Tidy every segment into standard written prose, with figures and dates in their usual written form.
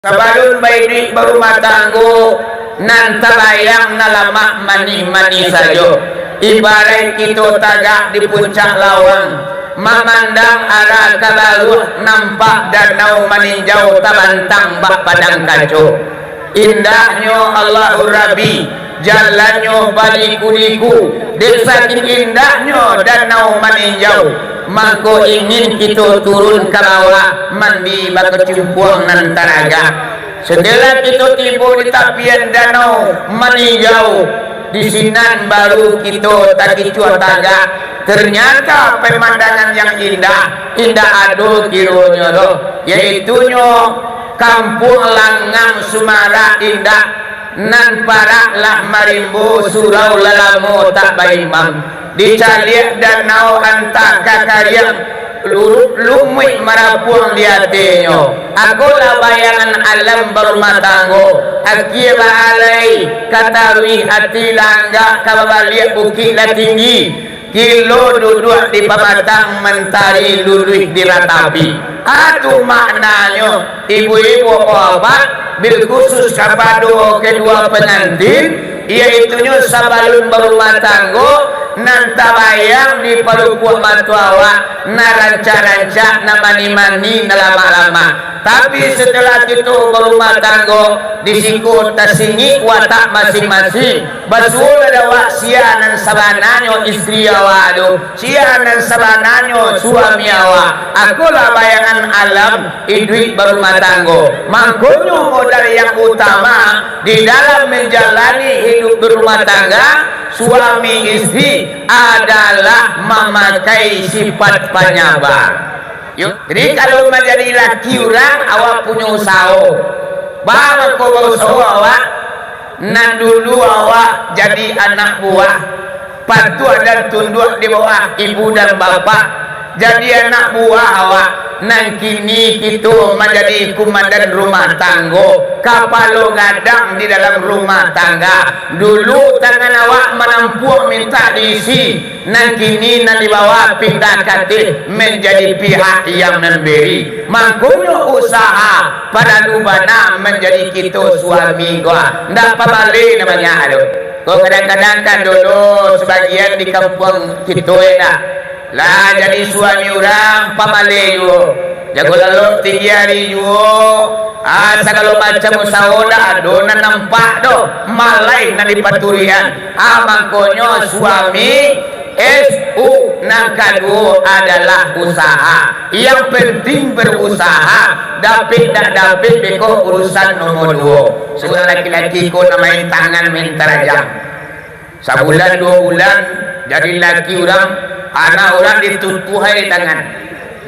Kabalun bayi berumah tanggo nan tabayang nalamak mani-mani saja. Ibarat kita tagak di puncak lawang, memandang arah kabaluh, nampak danau meninjau tabantang bak padang kaco. Indahnya Allahur Rabbi, jalannya baliku-liku, saking indahnya danau meninjau. Maka ingin kita turun ke bawah mandi bakecumpuang nan taraga. Setelah kita tiba di tepian danau meninjau, di sinan baru kita taki cuataga. Ternyata pemandangan yang indah ado kiranya doh, yaitunya kampung Langang Sumara indah nan parak lah marimbo surau lalamo tak baimam. Dicaliak danau antak kakariang lumui marapuang di hatinya. Aku lah bayangan alam berumah tanggo, akira alai katarui hati langga kabaliak bukit lah tinggi, kilo duduk di pabatang mentari luluh di ratapi. Aduh maknanya ibu-ibu obat bil khusus kepada kedua pengantin, yaitunya sabalun berumah tanggo nan tabayang di palukuh matuawa na ranca-ranca na mani-mani na lama-lama. Tapi setelah itu berumah tanggo disikut tasingi watak masing-masing, basul ada sianan sabananyo istri awa do, sianan sabananyo suami awa. Akulah bayangan alam hidup berumah tanggo. Mangkunyo modal yang utama di dalam menjalani hidup berumah tangga suami istri adalah memakai sifat penyabar. Yuk. Jadi kalau menjadi laki orang awak punya usaha, bang kau usaha awak, nan dulu awak jadi anak buah, patuh dan tunduk di bawah ibu dan bapak, jadi anak buah awak. Nan kini kita menjadi komandan rumah tanggo, kapalo gadang di dalam rumah tangga. Dulu tangan awak menampung minta diisi, nan kini nan dibawa pindah kate menjadi pihak yang memberi. Mangkunyo usaha pada lubana menjadi kita suami gua. Ndak pabali namanya aduh. Kau kadang-kadang kan dulu sebagian di kampung kita enak lah jadi suami orang pamale juga, jago lalu tinggi hari juga. Segala macam usaha adona nampak doh malai nang dipaturian. Mangkonyo suami SU nang kadu adalah usaha. Yang penting berusaha, dapet tak dapet beko urusan nomor 2. Seorang laki-laki ko na main tangan minta rajang. Sebulan 2 bulan jadi laki orang, anak orang ditutuhai tangan,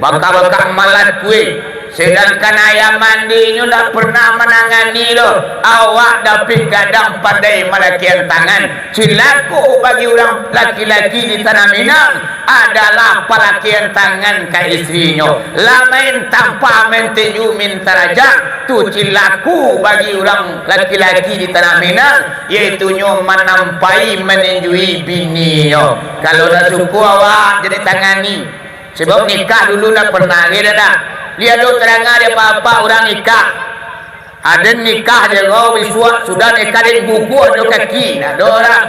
baka-baka malat kue. Sedangkan ayam mandinya tak pernah menangani loh. Awak dapet gadang pandai malakian tangan. Cilaku bagi orang laki-laki di tanah Minang adalah palakian tangan ke istrinya. Lamain tanpa menteju minta raja, tu cilaku bagi orang laki-laki di tanah Minang, yaitunya menampai menenjui bininya. Kalau dah suku awak jadi tangani. Sebab nikah dulu dah pernah dia dah. Lihat dulu terangah dia apa-apa orang nikah. Ada nikah dia kau sudah nikah di buku ada kaki ada orang.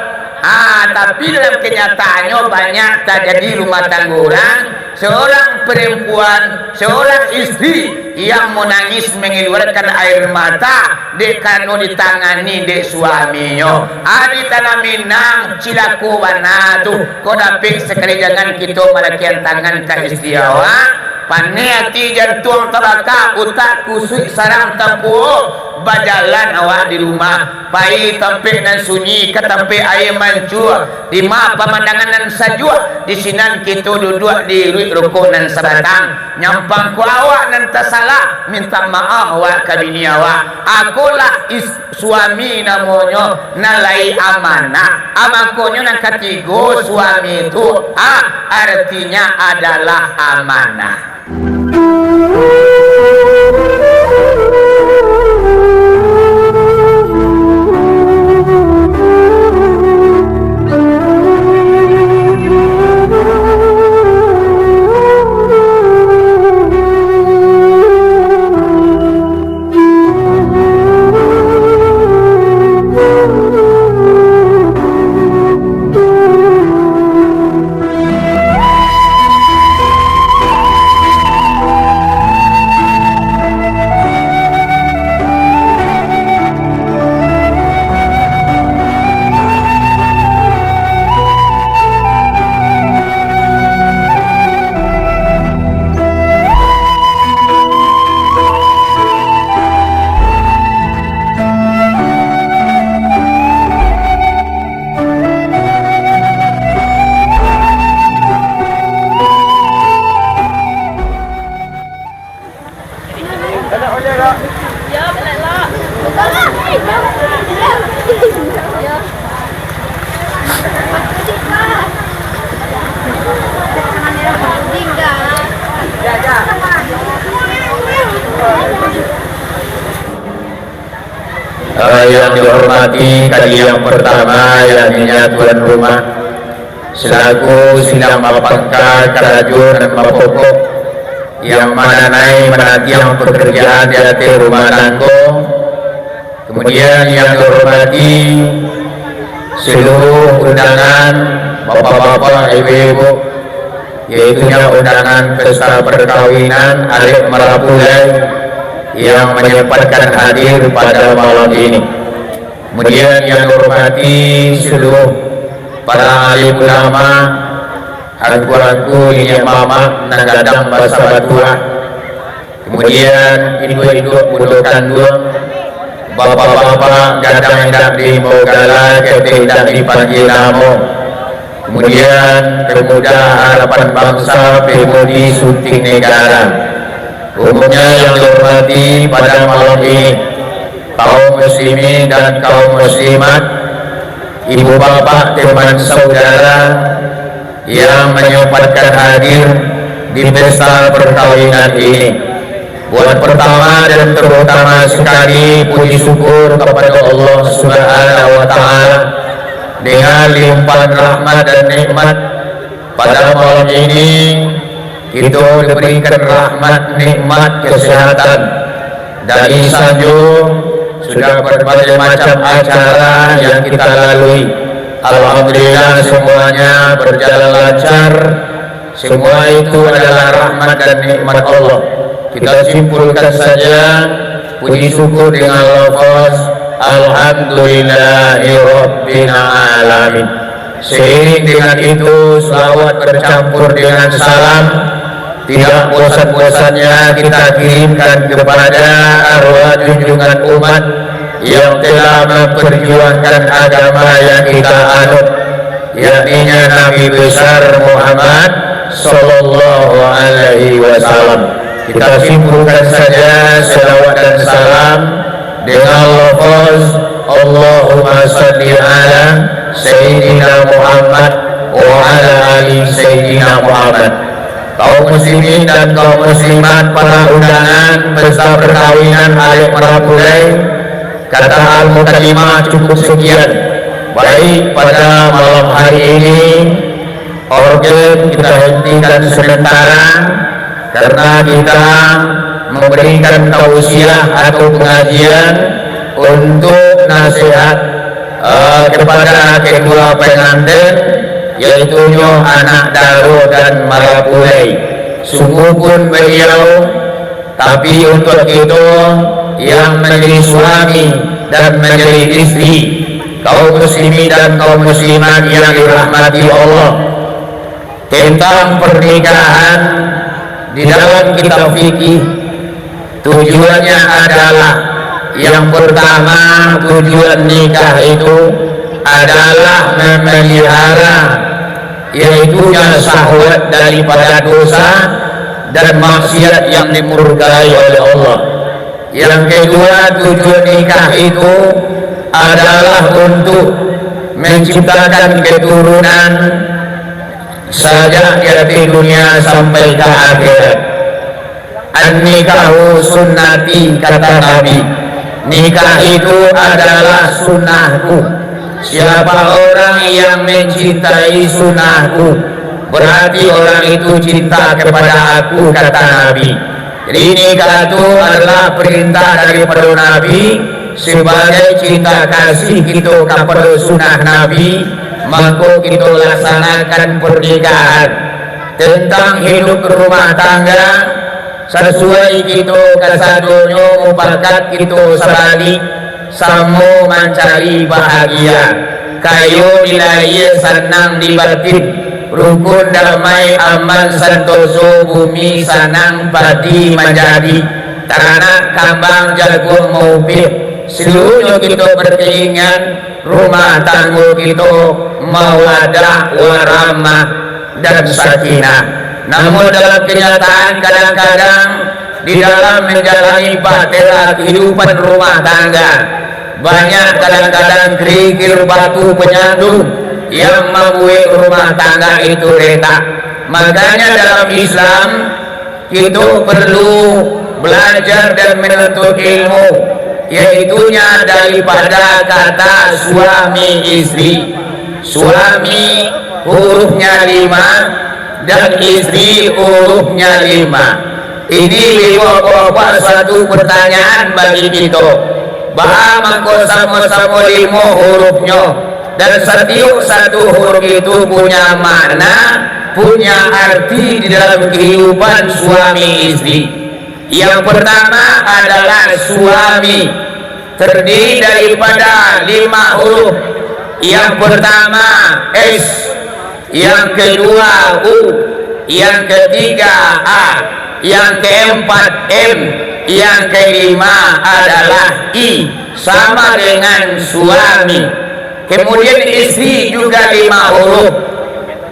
Tapi dalam kenyataannya banyak terjadi rumah tangga orang. Seorang perempuan, seorang istri yang menangis mengeluarkan air mata dekano ditangani dek suaminya. Di tanah Minang cilaku bana tu kau dapik sekali jangan kita malakian tangan ke istri awak. Pane hati jantung teraka utak kusuk sarang tepuk bajalan awak di rumah pai tempe nan sunyi ke tempe air mancur di ma pemandangan nan sajua di sinan kita duduk di rukun nan sabatang nyampang ku awak nan tersalah minta maaf awak ke bini awak. Akulah suami namanya nalai amanah. Amakonyo nan ketiga suami itu artinya adalah amanah. Yang dihormati kali yang pertama yakni tuan rumah selaku sidang mapangkat kerajaan dan mapokok yang menanai menatiang pekerjaan di atas rumah tangga. Kemudian yang dihormati seluruh undangan bapak-bapak, ibu-ibu, yaitu undangan pesta perkawinan Arif Marapulai yang menyempatkan hadir pada malam ini. Kemudian yang dihormati seluruh para alim ulama, aku ini mama nagadang bahasa batua. Kemudian ibu-ibu budak kandung, bapak-bapak gadang hendak di Mogala kete hendak dipanggil namo. Kemudian pemuda harapan bangsa pemudi sunting negara. Umumnya yang dihormati pada malam ini kaum muslimin dan kaum muslimat, ibu bapak, teman saudara yang menyempatkan hadir di pesta perkawinan ini. Buat pertama dan terutama sekali puji syukur kepada Allah Subhanahu wa taala dengan limpahan rahmat dan nikmat pada malam ini. Kita diberikan rahmat, nikmat, kesehatan dari sanjung, sudah berbagai macam acara yang kita lalui. Alhamdulillah semuanya berjalan lancar. Semua itu adalah rahmat dan nikmat Allah. Kita simpulkan saja puji syukur dengan lafaz Alhamdulillahirabbil alamin. Seiring dengan itu selawat bercampur dengan salam tidak bosan-bosannya kita kirimkan kepada arwah junjungan umat yang telah memperjuangkan agama yang kita anut, yakni Nabi besar Muhammad sallallahu alaihi wasallam. Kita simpulkan saja selawat dan salam dengan lafaz Allahumma salli ala Sayyidina Muhammad wa ala ali Sayyidina Muhammad. Kaum muslimin dan kaum muslimat, para undangan pesta perkawinan Arif Marapulai, kata al-mukalimah cukup sekian. Baik pada malam hari ini organ kita hentikan sementara karena kita memberikan tausiah atau pengajian untuk nasihat kepada kedua pengantin, yaitu anak Daro dan Marapulai. Sungguh pun beliau, tapi untuk itu yang menjadi suami dan menjadi istri, kaum muslimin dan kaum muslimat yang dirahmati Allah, tentang pernikahan di dalam kitab fikih tujuannya adalah yang pertama, tujuan nikah itu adalah memelihara yaitu syahwat daripada dosa dan maksiat yang dimurkai oleh Allah. Yang kedua, tujuan nikah itu adalah untuk menciptakan keturunan sejak dari dunia sampai ke akhirat. An-nikahu sunnati, kata Nabi, nikah itu adalah sunnahku. Siapa orang yang mencintai sunnahku, berarti orang itu cinta kepada aku, kata Nabi. Jadi nikah itu adalah perintah daripada Nabi sebagai cinta kasih kita kepada sunnah Nabi. Maka kita laksanakan pernikahan. Tentang hidup rumah tangga, sesuai kita kasadonyo upakat kita sabali samo mencari bahagia, kayo nilai senang di batin, rukun damai aman santoso bumi sanang padi menjadi, tanah kambang jagung maupir, seluruhnya kita berkeinginan rumah tangga kita mawadah warahmah dan sakinah. Namun dalam kenyataan kadang-kadang di dalam menjalani bahtera kehidupan rumah tangga. Banyak kadang-kadang kerikil batu penyandung yang membuat rumah tangga itu retak. Makanya dalam Islam kita perlu belajar dan menuntut ilmu, yaitunya daripada kata suami istri. Suami hurufnya 5 dan istri hurufnya 5. Ini bapak suatu pertanyaan bagi kita. Bahwa sama-sama 5 hurufnya, dan setiap satu huruf itu punya makna, punya arti di dalam kehidupan suami istri. Yang pertama adalah suami, terdiri daripada 5 huruf. Yang pertama S, yang kedua U, yang ketiga A, yang keempat M, yang kelima adalah I, sama dengan suami. Kemudian istri juga 5 huruf,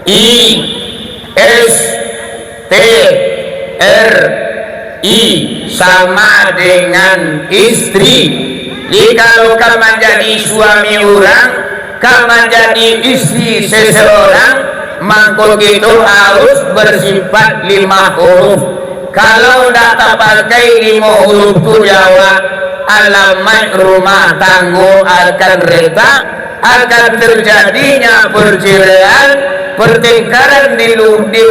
I, S, T, R, I, sama dengan istri. Jadi kalau kamu menjadi suami orang, kamu menjadi istri seseorang, maka itu harus bersifat 5 huruf. Kalau tidak pakai 5 huruf itu jawab, alamat rumah tangga akan retak, akan terjadinya perceraian, pertengkaran di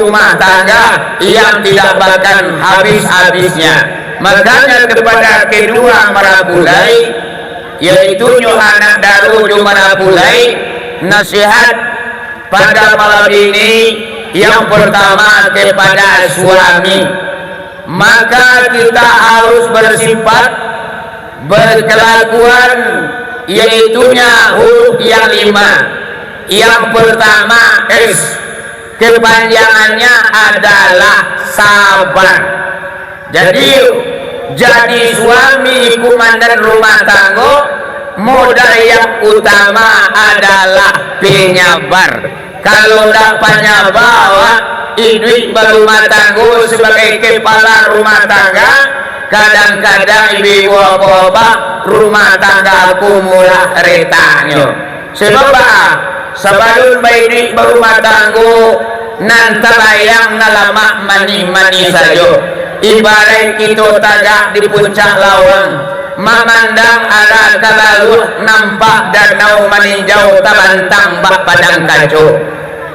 rumah tangga yang tidak bakal habis-habisnya. Makanya kepada kedua marapulai, yaitu anak daru marapulai, nasihat pada malam ini yang pertama kepada suami, maka kita harus bersifat berkelakuan, yaitunya huruf yang 5. Yang pertama S, kepanjangannya adalah sabar. Jadi suami komandan rumah tangga, modal yang utama adalah penyabar. Kalau tidak penyabar, hidup berumah tangga sebagai kepala rumah tangga, kadang-kadang ibu bapak rumah tangga aku murah retaknya. Sebab sebelum hidup berumah tangga, nanti bayang nalamak mani-mani saja. Ibarat kita tagak di puncak lawang, memandang arah ke laut, nampak danau meninjau tabantang bak padang kaco.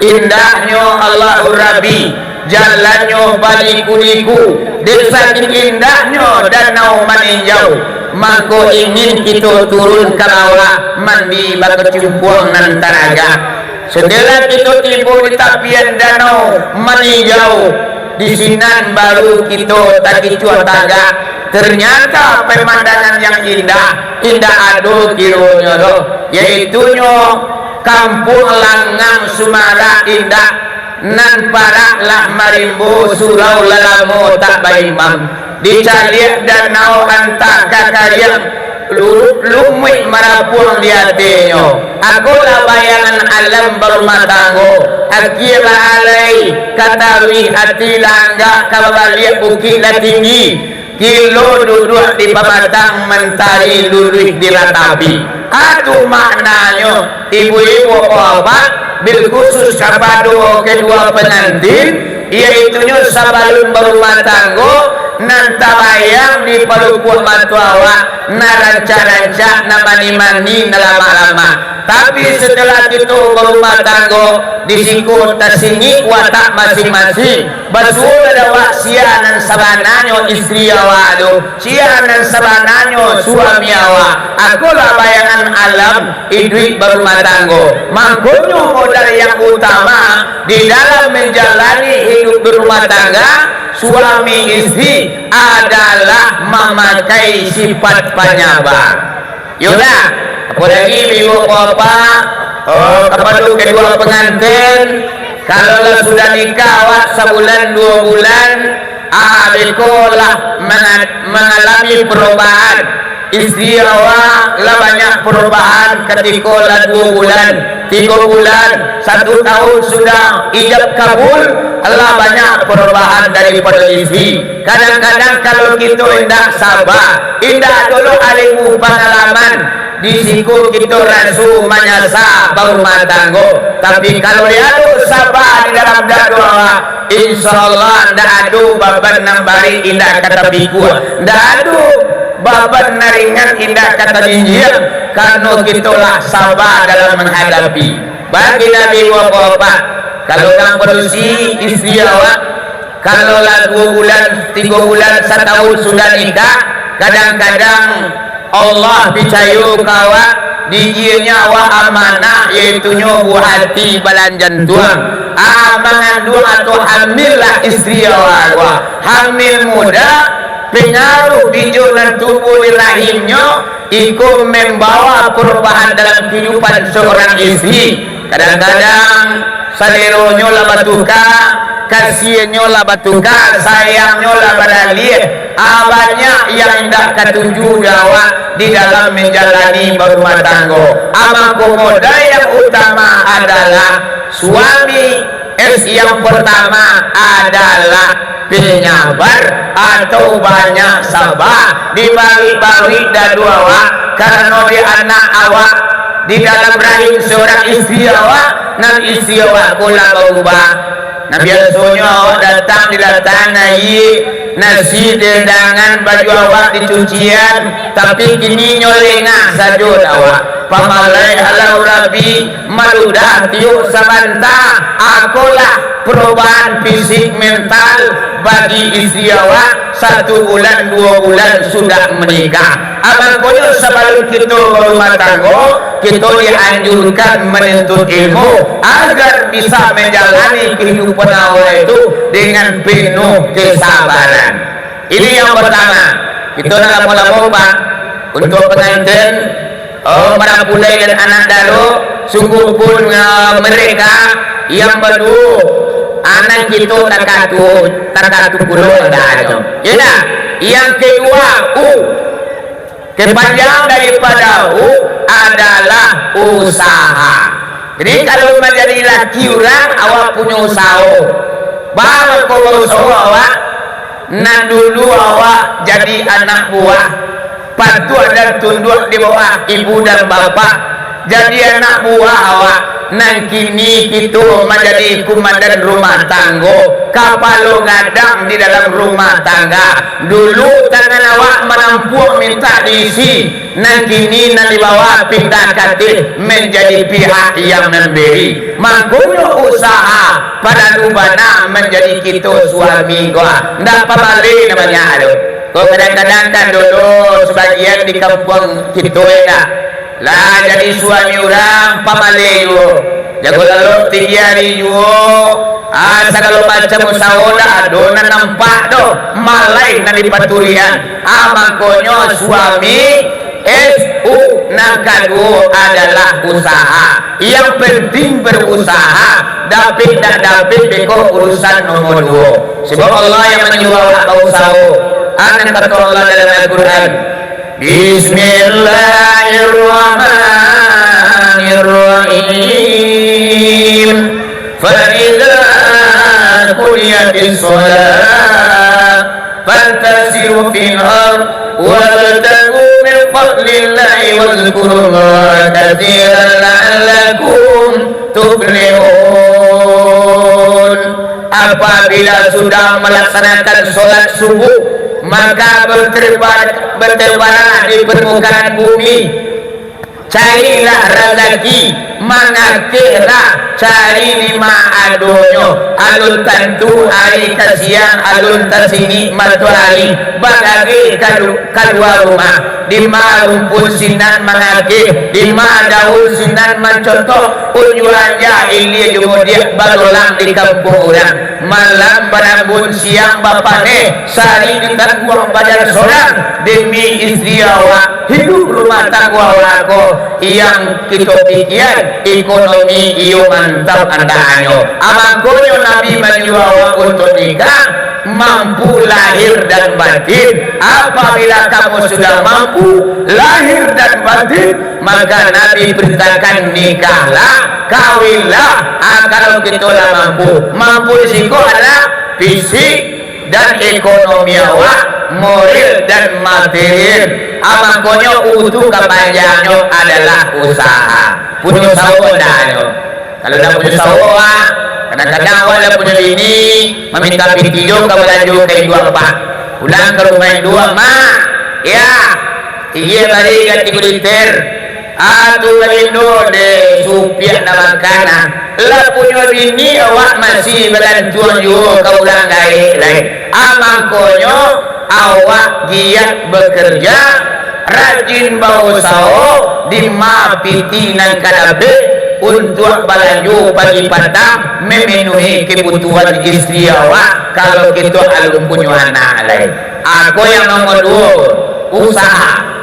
Indahnya Allahur Rabbi, jalannya baliku-liku, desa indahnya danau meninjau. Maka ingin kita turun ke rawa, mandi berkecumpuang nan taraga. Setelah kita tiba di tepian danau meninjau, di sinan baru kita tadi cuataga. Ternyata pemandangan yang indah ado kironya doh, yaitunya Kampung Langang Sumara indah, nan paraklah marimbo surau lalamo tak baimam, dicaliak danau antak kakariang lumik marapuang di hatinya. Akulah bayangan alam berumah tangga, akira alai katawi hati langga kabaliak bukit tinggi, kilo duduk di pabatang mentari lurus di ratapi. Aduh maknanya ibu-ibu bapak bil khusus kepada kedua pengantin, yaitunya sebelum berumah tangga, nanti bayang di pelukuh matuawa, na ranca-ranca, na mani-mani, na lama-lama. Tapi setelah itu berumah tangga, disikut tersingi watak masing-masing. Betul ada wak sianan sabananya istri awak tu, sianan sabananya suami awak. Akulah bayangan alam hidup berumah tangga. Makanya modal yang utama di dalam menjalani hidup berumah tangga suami istri adalah memakai sifat penyabar. Yaudah, apalagi ibu bapak, kepada kedua pengantin, kalau sudah nikah sebulan 2 bulan, Abikolah mengalami perubahan. Istri awak lah banyak perubahan ketika lah 2 bulan, 3 bulan, 1 tahun sudah ijab kabul, Allah banyak perubahan daripada istri. Kadang-kadang kalau kita tidak sabar, tidak dulu alimu pengalaman, di siku kita rasu menyasa berumah tangga. Tapi kalau dia sabar di dalam doa, insyaallah tidak ada baban nambari indah kata biku, tidak ada baban naringan indah kata jinjir, karena kitalah sabar dalam menghadapi. Bagi Nabi wa bapak, kalau orang berusi istri awak, kalau lah 2 bulan, 3 bulan, 1 tahun sudah nikah, kadang-kadang Allah percaya kawa dijinya wa amanah, iaitunya buah hati balanjan tuang. Mengandung atau hamillah istri awak, hamil muda, pengaruh di jalan tubuh di rahimnya ikut membawa perubahan dalam kehidupan seorang istri. Kadang-kadang saleronya lah batuka, kasihnya lah batuka, sayangnya lah beralih. Banyak yang tidak ketujuh dakwah di dalam menjalani berumah tangga. Amal komoda yang utama adalah suami. Yang pertama adalah penyabar atau banyak sabar dibalik-balik dan awak, karena di anak awak di dalam rahim seorang istri awak, dan istri awak pula berubah. Nah biasanya awak datang didatangi nasi dengan baju awak dicucian, tapi kini nyolengah saja awak. Pamalai halau Rabbi maludah tiuk sabanta, akulah perubahan fisik mental bagi istri awak. 1 bulan 2 bulan sudah menikah. Abang punya sebelum kita berumah tangga, kita dianjurkan menuntut ilmu agar bisa menjalani kehidupan awak itu dengan penuh kesabaran. Ini yang pertama. Kita nak mula-mula Pak untuk pengantin, para pulai dan anak daru, sungguh pun mereka yang baru anak kita tak kulo ada. Ya, yang kedua kepanjang daripada adalah usaha. Jadi kalau menjadi laki orang, awak punya usaha. Baru kau usaha awak, nah dulu awak jadi anak buah, patuh dan tunduk di bawah ibu dan bapak, jadi anak buah awak. Nah kini kita menjadi komandan rumah tangga, kapal ngadang di dalam rumah tangga. Dulu tangan awak menampung minta diisi, nah kini nanti bawa pindah kati menjadi pihak yang memberi. Makanya usaha pada lubana menjadi kita suami gua, ndak pabali namanya aduh. Kau kadang-kadang kan dulu sebagian di kampung kita lah jadi suami orang pamaleyo, jago lalu 3 hari juga segala macam usaha dona nampak do malai nadi paturian. Makanya suami nak kedua adalah usaha. Yang penting berusaha, dapat tak dapat beko urusan nomor 2. Sebab Allah yang menyuruh usaha. Anak kata Allah dalam Al-Quran, Bismillahirrahmanirrahim. Fa'idha quliyatis sholat fantasiru fil ard wabtagu min fadlillahi wazkurullaha katsiran la'allakum tuflihun. Apabila sudah melaksanakan sholat subuh, maka berterbangan di permukaan bumi, carilah rezeki, mengakirlah, cari lima adonyo, alun tentu hari kasihan, alun tersini matahari, bagagi kedua rumah, di ma rumput sinan mengakir, di ma daun sinan mencontoh, ujuan jahili kemudian barulang di kampung orang. Malam berambun siang bapane sari ditangguh badan seorang demi istri awak, hidup rumah tangga awak yang kita pikir ekonomi iyo mantap andaanyo. Amakonyo Nabi menyuruh awak untuk nikah, mampu lahir dan batin. Apabila kamu sudah mampu lahir dan batin, maka Nabi perintahkan nikahlah, kawinlah. Kalau kita lah mampu risiko adalah fisik dan ekonomi awak, moral dan material. Makanya utuh kepanjangnya adalah usaha. Punya usaha dah. Kalau dah punya usaha, kadang-kadang awak dah punya bini meminta video kau lanjut ke dua apa. Pulang ke rumah dua mak, ya, iya tadi ganti kuliter. Atu balindo de supiak na makanan. Lah punya bini awak masih bergantuan juga kau ulang gaya lain. Makanya awak giat bekerja, rajin berusaha di mapitinan kadabe untuk belanja pagi petang memenuhi kebutuhan istri awak. Kalau kita alum punya anak lain. Aku yang nomor 2 usaha.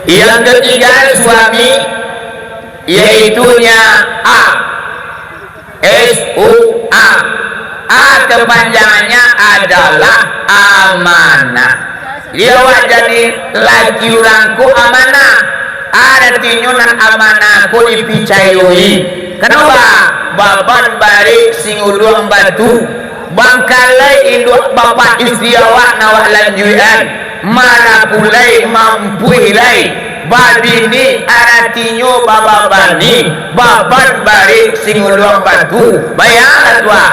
Yang ketiga suami, yaitunya A, S-U-A. A kepanjangannya adalah amanah. Dia jadi laki orangku amanah. Artinya nan amanahku dipicayui. Kenapa? Baban bari sing uluang batu, bangkalai induk bapak istri awak nawak lanjuan. Mana pulai mampu hilai badini artinya baba bani baban bari singuluang batu. Bayangkan tua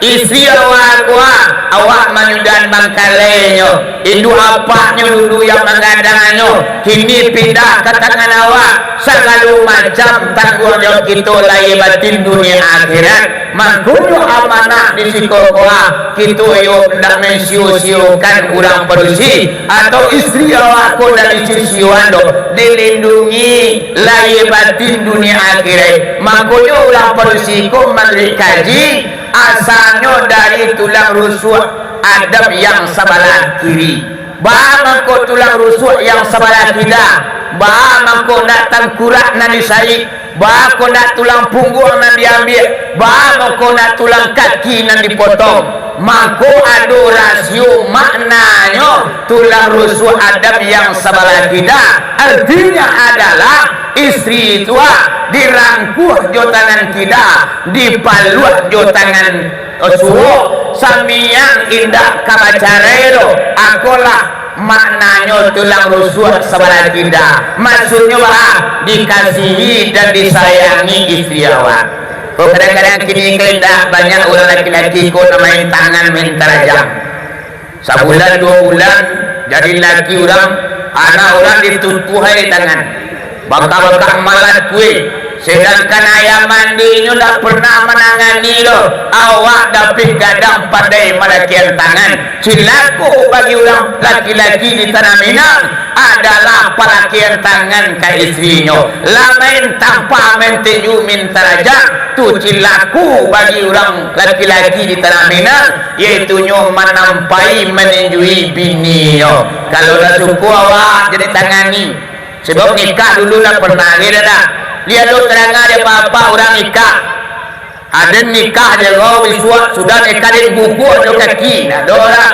isi awak menyudan bangkalainya itu apanya dulu yang mengandangnya kini pindah ke tangan awak. Segala macam tanggungjawab kita lahir batin dunia akhirat. Makanya amanah di sikokoa kita yuk tidak mensiu-siukan kurang produksi atau istri awakku dari sisiuan dilindungi lahir batin dunia akhirat. Makanya ulang produksiku memberi kaji asalnya dari tulang rusuk adab yang sebelah kiri. Mangko tulang rusuk yang sebelah kiri. Mangko nak tengkurak nan disai. Mangko nak tulang punggung nan diambil. Mangko nak tulang kaki nan dipotong. Mangko ada rasio maknanya tulang rusuk adab yang sebelah kiri. Artinya adalah istri tua dirangkuh jo tangan kita, dipaluat jo tangan suhu, samiang indah kabacarero. Akulah maknanya tulang rusuk sebelah kita. Maksudnya bah dikasihi dan disayangi istri awak. Kadang-kadang kini kelendak banyak orang laki-laki kau main tangan main terajam. Sebulan 2 bulan jadi laki orang, anak orang ditutuhai tangan. Bakal-bakal malat kue. Sedangkan ayah mandinya tak pernah menangani lo. Awak dapat gadang pandai melakian tangan. Cilaku bagi orang laki-laki di tanah Minang adalah pelakian tangan ke istrinya. Lamain tanpa menteju minta raja. Tu cilaku bagi orang laki-laki di tanah Minang, yaitu menampai menenjui bininya. Kalau dah suku awak jadi tangani. Sebab nikah dulu lah pernah dia dah. Lihat lo terang ada apa-apa orang nikah. Ada nikah dia kau sudah nikah di buku ada kaki. Nah, orang.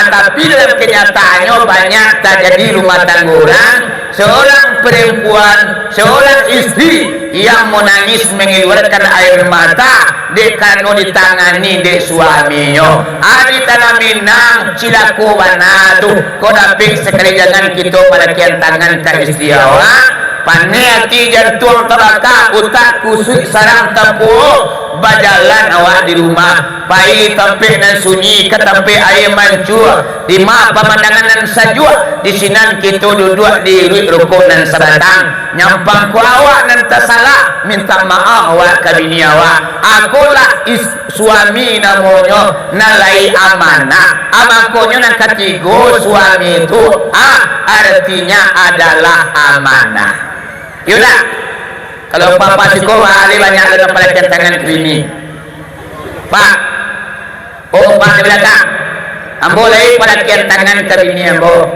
Tapi dalam kenyataannya banyak terjadi rumah tangga orang. Seorang perempuan, seorang istri yang menangis mengeluarkan air mata dekano ditangani dek suaminya. Di tanah Minang cilaku mana tuh kau dapat sekali jangan kita melakian tangan ke istri awak. Paneti jantung teraka utak kusuk sarang tepuk bajalan awak di rumah pai tempe dan sunyi ke tempe air mancur di mak pemandangan dan sajua di sinan kita duduk di rukun dan sebatang nyampang ku awak dan tersalah minta maaf awak ke bini awak. Akulah suami namanya nalai amanah. Amakonya nak ketiga suami itu artinya adalah amanah. Yudah, kalau papa sekolah ada banyak dalam pelajaran tangan ini. Pak, Pak di belakang, ambo lagi pelajaran tangan ke ini ambo.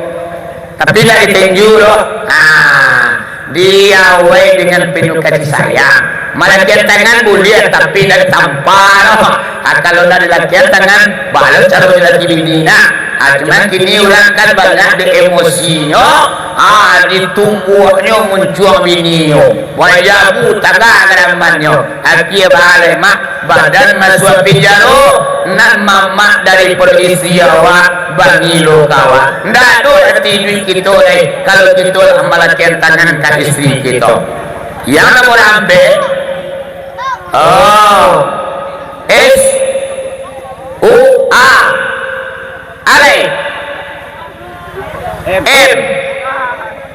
Tapi lah ditenju loh. diawai dengan penuh kasih sayang. Malah tangan boleh tapi dari tampar. Kalau dari laki tangan balas cara laki bini cuma kini orang kan banyak di emosinya, ditumbuhnya muncul bininya, wajabu taga geramannya, akhir balik mak badan masuk penjara, nak mama dari polisi awak bangilo kawa, ndak ada tujuan kita kalau kita melakukan tangan ke istri kita, yang nomor ambil, S U A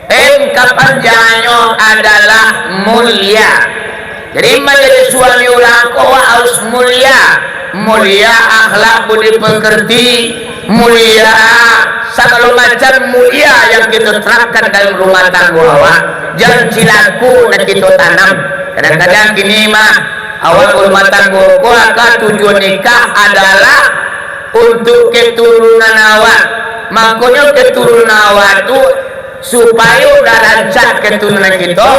M kepanjangannya adalah mulia. Jadi menjadi suami orang tua harus mulia, mulia akhlak budi pekerti, mulia segala macam mulia yang kita terapkan dalam rumah tangga. Jangan silaku nak kita tanam. Kadang-kadang gini mah awal rumah tangga akan tujuan nikah adalah untuk keturunan awak. Makanya keturunan awak itu supaya udah lancar keturunan kita,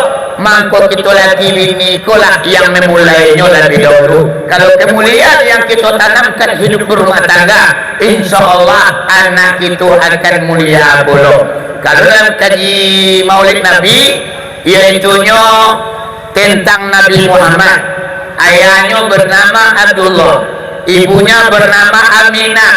maka kita lagi bini kolah yang memulainya lebih dahulu. Kalau kemuliaan yang kita tanamkan hidup berumah tangga, insya Allah anak itu akan mulia pula. Kalau dalam kaji Maulid Nabi, yaitunya tentang Nabi Muhammad, ayahnya bernama Abdullah, ibunya bernama Aminah,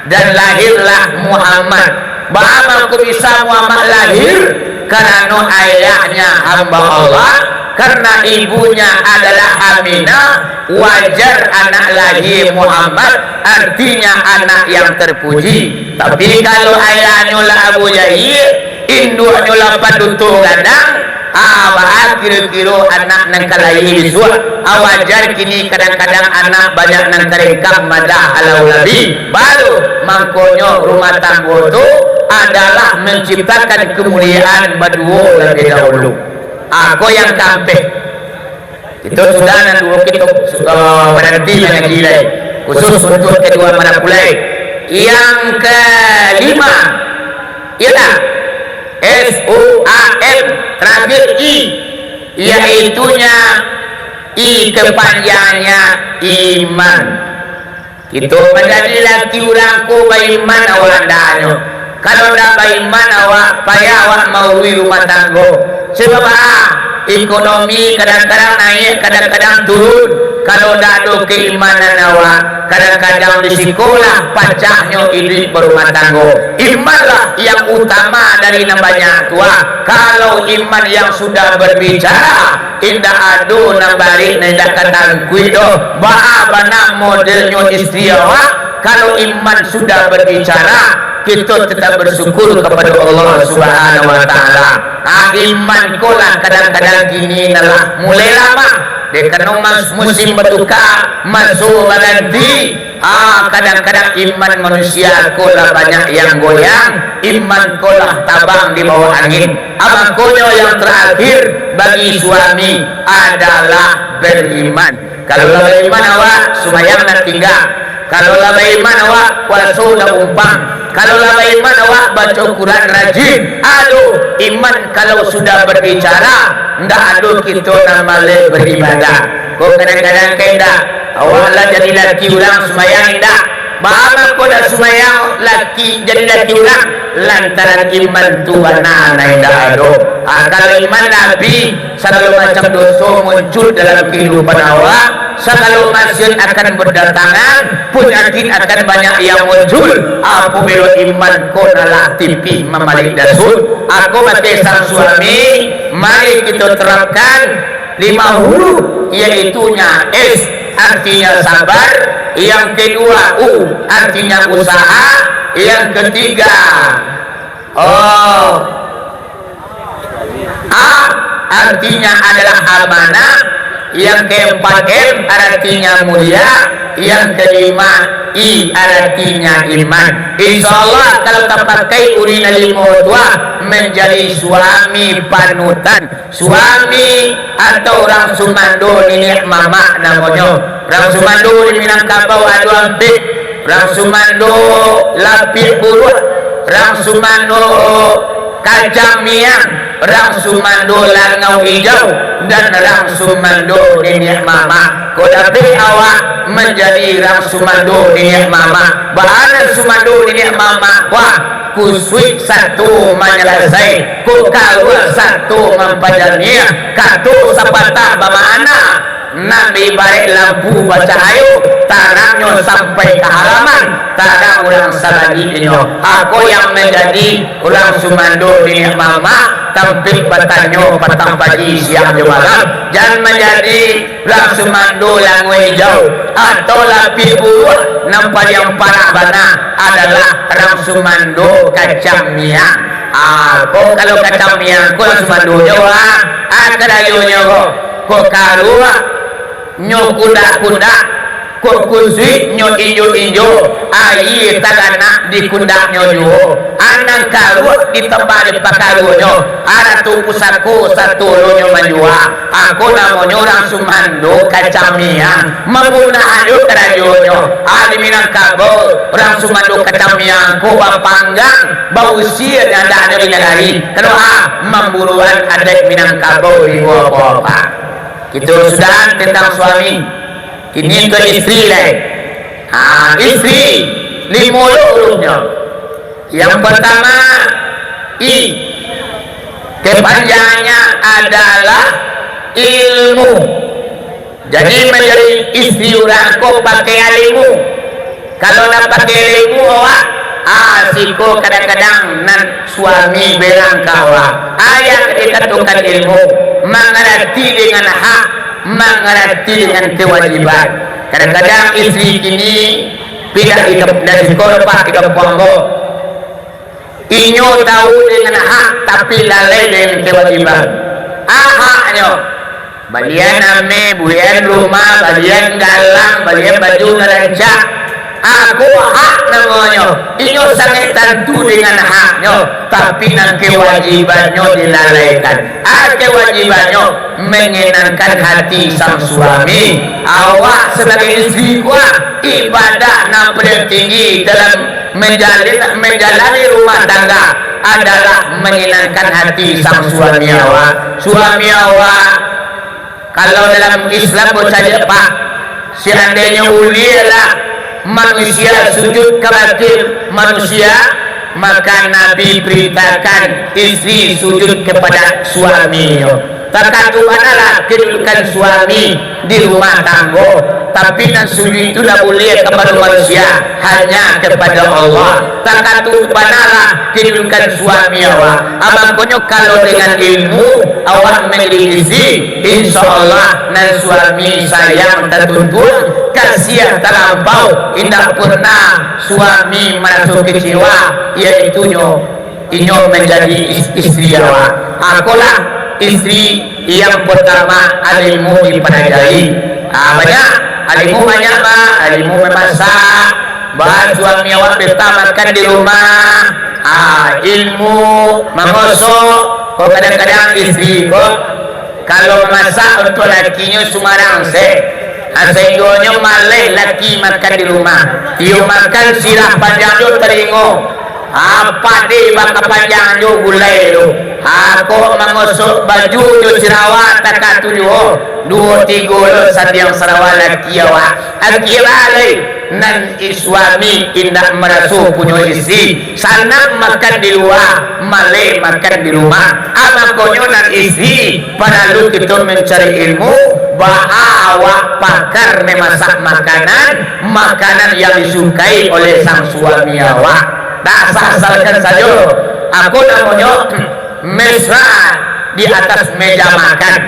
dan lahirlah Muhammad. Bagaimana bisa Muhammad lahir? Karena ayahnya hamba Allah, karena ibunya adalah Aminah. Wajar anak lahir Muhammad, artinya anak yang terpuji. Tapi kalau ayahnya lah Abu Jahil, induknya lah padutu gadang, kira-kira anak nang kalahir suat. Wajar kini kadang-kadang anak banyak nang kerekam madah alau nabi. Baru mangkonyo rumah tangga itu adalah menciptakan kemuliaan berdua lebih dahulu. Aku yang kampeh itu sudah nanti kita berhenti dengan gila khusus untuk kedua mana pulai. Yang kelima ialah SUAM terakhir I, yaitunya I kepanjangannya iman. Kita menjadi laki urangku beriman awak danyo. Kalau dah beriman awak payah awak maului rumah tangga. Sebab ekonomi kadang-kadang naik, kadang-kadang turun. Kalau dah ada keimanan awak, kadang-kadang di sekolah pacahnya hidup berumah tangga. Imanlah yang utama dari namanya tua. Kalau iman yang sudah berbicara, indah adu nambari nendak kata kuido, bagaimana modelnya istri awak. Kalau iman sudah berbicara, kita tetap bersyukur kepada Allah Subhanahu Wa Taala. Iman kolah kadang-kadang gini adalah mulai lama. Dekano musim bertukar masuk berganti. Kadang-kadang iman manusia kolah banyak yang goyang, iman kolah tabang di bawah angin. Abang koyo yang terakhir bagi suami adalah beriman. Kalau beriman awak sumayang nak tinggal. Kalau beriman awak puasa dah umpang. Kalau beriman awak baca Quran rajin. Aduh, iman kalau sudah berbicara, ndak aduh kita nama beribadah. Kau kadang-kadang kena awak lah jadi laki orang semayang indah. Bagaimana kau dah semayang laki jadi laki orang lantaran iman Tuhan anak indah aduh. Kalau iman Nabi segala macam dosa muncul dalam kehidupan awak. Segala maksiat akan berdatangan, penyakit akan banyak yang muncul. Apabila iman kau adalah tipi memalik dasun. Aku bagi sang suami, mari kita terapkan 5 huruf, yaitunya S artinya sabar, yang kedua U artinya usaha, yang ketiga A artinya adalah amanah, yang keempat M artinya mulia, yang kelima I artinya iman. Insyaallah kalau tak pakai urina limodwa menjadi suami panutan, suami atau orang Sumando ini mama namanya. Orang Sumando di Minangkabau ada ampik, orang Sumando lapik buruh, orang Sumando kacang miang, rang sumando langau hijau dan rang sumando nenek mama. Kau tapi awak menjadi rang sumando nenek mama. Bahana sumando nenek mama. Wah, kusui satu menyelesai, ku kalua satu mempajanya, katu sapata bamana. Nabi balik lampu bercahayu, tarangnya sampai ke halaman, tarang orang salagi ini. Aku yang menjadi orang sumando nenek mama, tampil bertanya petang pagi siang juga malam, jangan menjadi orang sumando langu hijau atau lapi buah. Nampak yang parah bana adalah orang sumando kacang miang. Aku kalau kacang miang, aku orang sumando jawa, kerayunya kok kalua nyo kuda-kuda, kok kusui nyo injo-injo, air tagana di kuda nyo juo, anang karu di tempat di pakaru nyo, ada tu pusatku satu nyo menjua. Aku namanya orang sumando kacang miang, menggunakan yuk kerajo nyo, ada Minangkabau, orang sumando kacang miang, ku panggang, bau sir yang ada di negari, kenapa memburuan adik Minangkabau di Bapak. Itu sudah tentang suami. Ini ke istri lain. Istri lima hurufnya. Yang pertama kepanjangannya adalah ilmu. Jadi menjadi istri orang kau pakai ilmu. Kalau nak pakai ilmu awak, siko kadang-kadang nan suami bilang kawa. Ayat dikatakan ilmu, mengerti dengan hak, mengerti dengan kewajiban. Kadang-kadang istri ini tidak hidup dari sekolah, hidup panggo. Inyo tahu dengan hak, tapi lalai dengan kewajiban. Haknya, bagian ame, bagian rumah, bagian galang, bagian baju ngerancak. Aku hak namanya, inyo sangat tentu dengan haknya, tapi nan kewajibannya dilalaikan. Kewajibannya menyenangkan hati sang suami. Awak sebagai istri kuat, ibadah yang paling tinggi dalam menjalani rumah tangga adalah menyenangkan hati sang suami awak. Suami awak, kalau dalam Islam saja Pak, seandainya ulialah manusia sujud kepada manusia, maka Nabi beritakan istri sujud kepada suaminya. Terkadang adalah kedudukan suami di rumah tangga, tapi dan sujud itu tidak boleh kepada manusia, hanya kepada Allah. Terkadang adalah kedudukan suami awak. Abangnya kalau dengan ilmu awak memiliki istri, insya Allah dan suami sayang tertuntun, kasihan terlampau, tidak pernah suami merasa kecewa, yaitu inyo menjadi istri awak. Akulah istri yang pertama, ilmu dipelajari. Banyak ilmu, banyak ilmu memasak, bahan suami awak makan di rumah, ilmu mengosok. Kok kadang-kadang istri kok kalau masak untuk lakinya sumarang sehingga malai laki makan di rumah, dia makan sirah panjang dia teringo, apa di baka panjang dia gulai tu. Aku mengosok baju dia sirawat tak tu dia 2-3 sadiang sarawat laki awak. Akhirnya nan suami tidak merasa punya istri, sana makan di luar, malai makan di rumah. Amakonyo nan istri pada lu kita mencari ilmu, bahwa pakar memasak makanan yang disukai oleh sang suami awak. Tak asalkan saja. Aku namanya mesra di atas meja makan.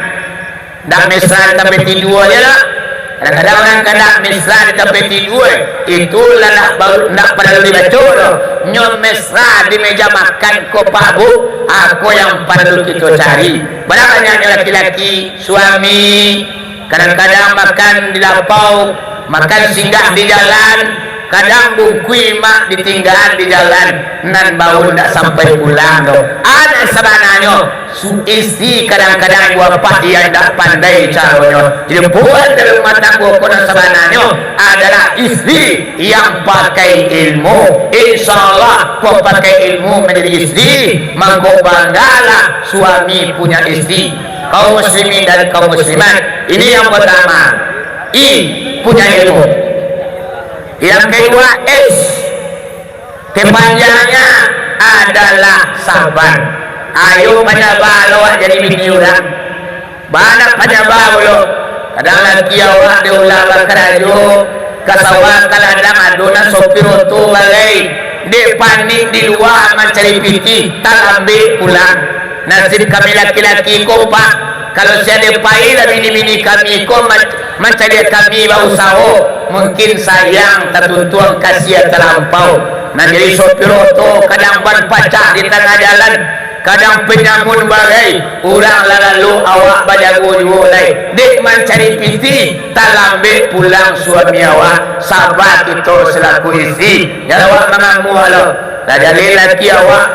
Dan mesra tapi tidur aja lah. Kadang-kadang orang kena mesra di tempat tidur, itulah nak pada lebih betul. Nyon mesra di meja makan kopabu, aku yang perlu kita cari. Banyak laki-laki suami kadang-kadang makan di lampau, makan singgah di jalan, kadang bungkui mak ditinggal di jalan nan bau tak sampai pulang do. Ada sebenarnya istri kadang-kadang bapak yang tak pandai caranya. Jadi buat dalam mata bukan sebenarnya adalah istri yang pakai ilmu. Insyaallah kau pakai ilmu menjadi istri, mangko banggalah suami punya istri. Kaum muslimin dan kaum muslimat, ini yang pertama. I punya ilmu. Yang kedua S kepanjangnya adalah sabar. Ayo penyabah lo jadi bini orang. Banyak penyabah lo. Kadang lagi awak diulang bakarajo kasawak kaladang adunan sopir tu balai. Dia panik di luar mencari piti tak ambil pulang. Nasib kami laki-laki ko pak, kalau saya depai lah bini-bini kami ko mencari kami bau sawo, mungkin sayang tertutuang kasihan terlampau. Nah jadi sopir oto kadang berpacak di tengah jalan, kadang penyamun bagai orang lalu awak bajago mulai dek mencari piti tak lambe pulang suami awak. Sabar itu selaku istri jangan awak mengamu halo tak jadi laki awak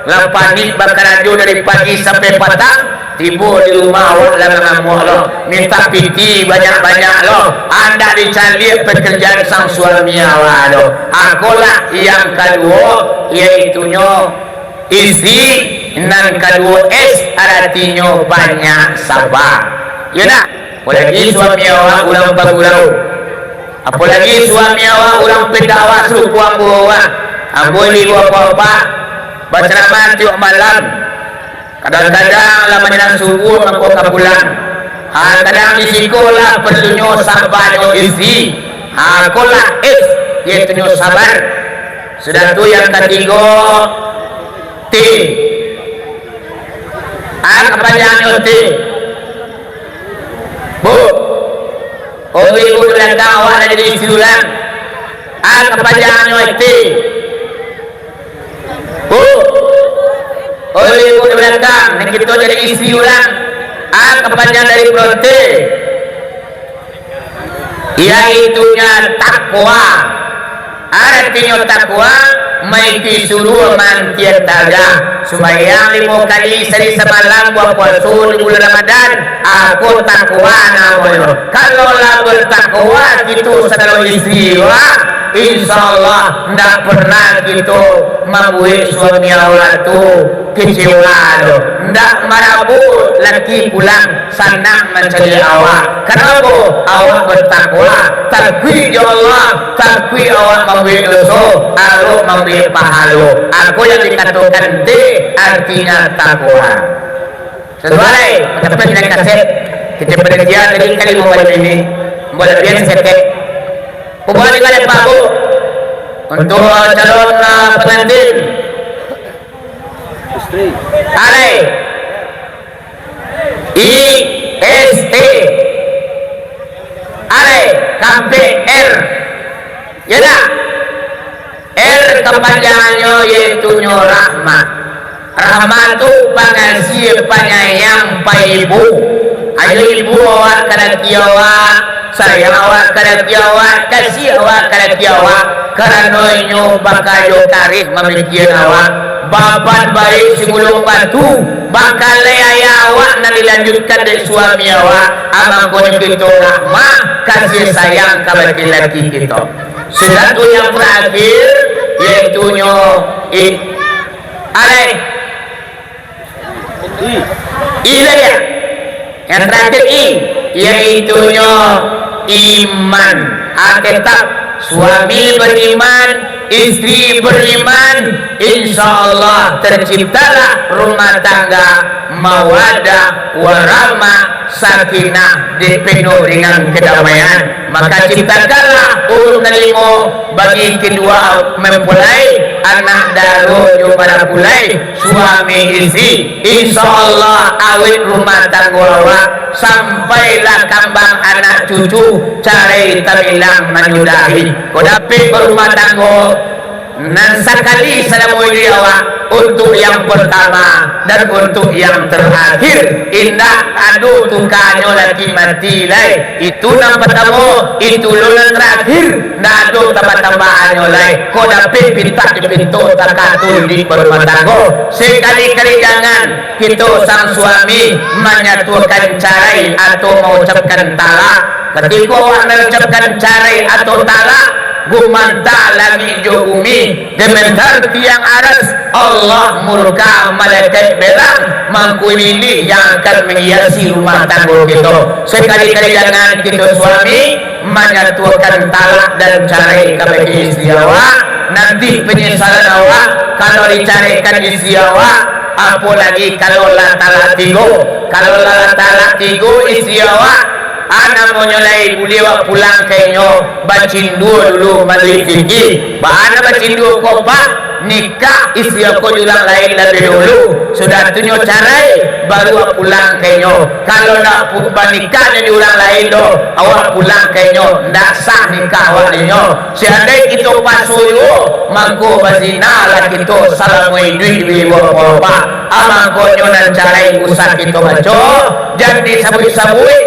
lapanik bakarajo dari pagi sampai petang tiba di rumah awak lah mengamu halo minta piti banyak-banyak lo. Anda dicari pekerjaan sang suami awak lo. Akulah yang kedua iaitunya istri. Nan kedua S artinya banyak sabar. Ya nak? Apalagi suami awak ulang bagulau. Apalagi suami awak ulang pendawa suku ambu awak. Ambu ni apa-apa berceramah tiap malam. Kadang-kadang lah menjelang subuh mangko kapulang. Kadang di sekolah perlunya sabar istri. Akulah S iaitu sabar. Sudah tu yang ketiga T. Kepanjangan T. Bu, ibu belakang awak ada di istri ulang. Kepanjangan T. Bu, ibu belakang dan kita jadi istri ulang. Kepanjangan dari T. Iaitunya takwa. Artinya takwa maiki suruh mantian taga sembahyang 5 kali sehari semalam buat puasa di bulan Ramadan. Aku takwa namanya. Kalau lah bertakwa gitu saudara istri insyaallah tidak pernah gitu membuat suami awak tu kecewa lo. Tidak marabut laki pulang senang mencari awak. Kenapa? Awak bertakwa. Takwi ya Allah, takwi awak membuat dosa, awak membuat pahala. Aku yang dikatakan D artinya takwa. Sesuai mencapai dengan kaset kita berjanji dari kali membuat ini boleh biar setek. Hubungan dengan Pak Bu untuk calon pengantin Alay IST Alay KPR ya dah R kepanjangannya yaitu rahmat. Rahmat itu pengasih penyayang Pak Ibu. Ayo ibu awak kada tiawak, sayang awak kada tiawak, kasih awak kada tiawak. Karena nyo bakayo tarikh memikir awak. Bapak baik sebelum batu, bakal ayah awak nak dilanjutkan dari suami awak. Amang kau kita rahmat, kasih sayang kepada laki kita. Sudah tu yang terakhir, yaitu nyo alay. Iya. Yang terakhir iaitunya iman. Alkitab suami beriman, istri beriman, insyaallah terciptalah rumah tangga mawaddah warahmah sakinah dipenuh dengan kedamaian. Maka ciptakanlah ulun kelima bagi kedua mempelai anak daru pada pulai suami istri. Insyaallah awet rumah tangga awak sampailah kambang anak cucu cari tamilang menyudahi. Kau dapat berumah tangga nan sekali salamu awak untuk yang pertama dan untuk yang terakhir. Indah adu tukanyo lagi mati lai itu nang pertama itu lulus terakhir nado tambah-tambahannya lai kau dapat pinta di pintu takatul di rumah tangga. Sekali-kali jangan kita sang suami menyatukan carai atau mengucapkan talak. Ketika awak mengucapkan carai atau talak gumanta langit jo bumi gementar tiang aras Allah murka malaikat belang mangkulili yang akan menghiasi rumah tangga kita. Sekali-kali jangan kita suami menyatukan talak dan carai kepada istri awak. Nanti penyesalan awak kalau dicarikan istri awak, apalagi kalau lah talak tiga. Kalau lah talak tiga istri awak anak menyolai beliau pulang kenyo bacindu dulu mandi tinggi bahana bacindu kopa nikah istri aku julang lain lebih dulu sudah tunyo carai baru pulang kenyo. Kalau nak nikah dan diulang lain do awak pulang kenyo ndak sah nikah awak nyo. Seandai kita pasuyo mangko bazina lah kita salah muidui wiwa apa amangko nyonan carai usah kita baco jadi sabui-sabui.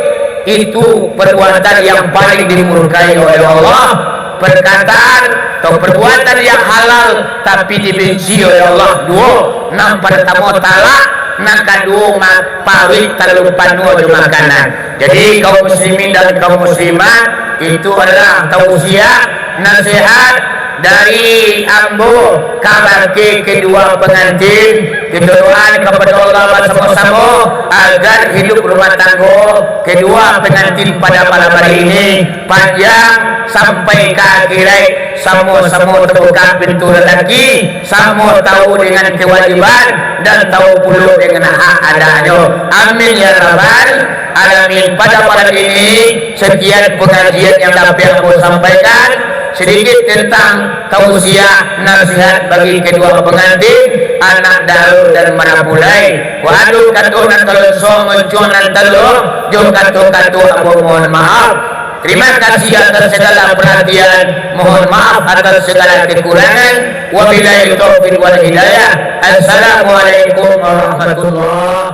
Itu perbuatan yang paling dimurkai oleh Allah. Perkataan atau perbuatan yang halal tapi dibenci oleh Allah. Dua, nam pertama talak, nam kedua pawit terlalu penuh di makanan. Jadi kaum muslimin dan kaum muslimat itu adalah tausiah nasihat dari ambo kabar ke kedua pengantin. Kita doakan kepada Allah bersama-sama agar hidup rumah tangga kedua pengantin pada malam hari ini panjang sampai ke akhirat. Sama-sama terbuka pintu rezeki, sama tahu dengan kewajiban dan tahu pula dengan hak adanya. Amin ya rabbal alamin. Pada malam ini sekian pengajian yang dapat aku sampaikan sedikit tentang tausiah nasihat bagi kedua pengantin anak dalu dan mana mulai waduh katunan kalau so mencunan telur jom katu-katu aku mohon maaf. Terima kasih atas segala perhatian, mohon maaf atas segala kekurangan. Wabillahi taufiq wal hidayah. Assalamualaikum warahmatullahi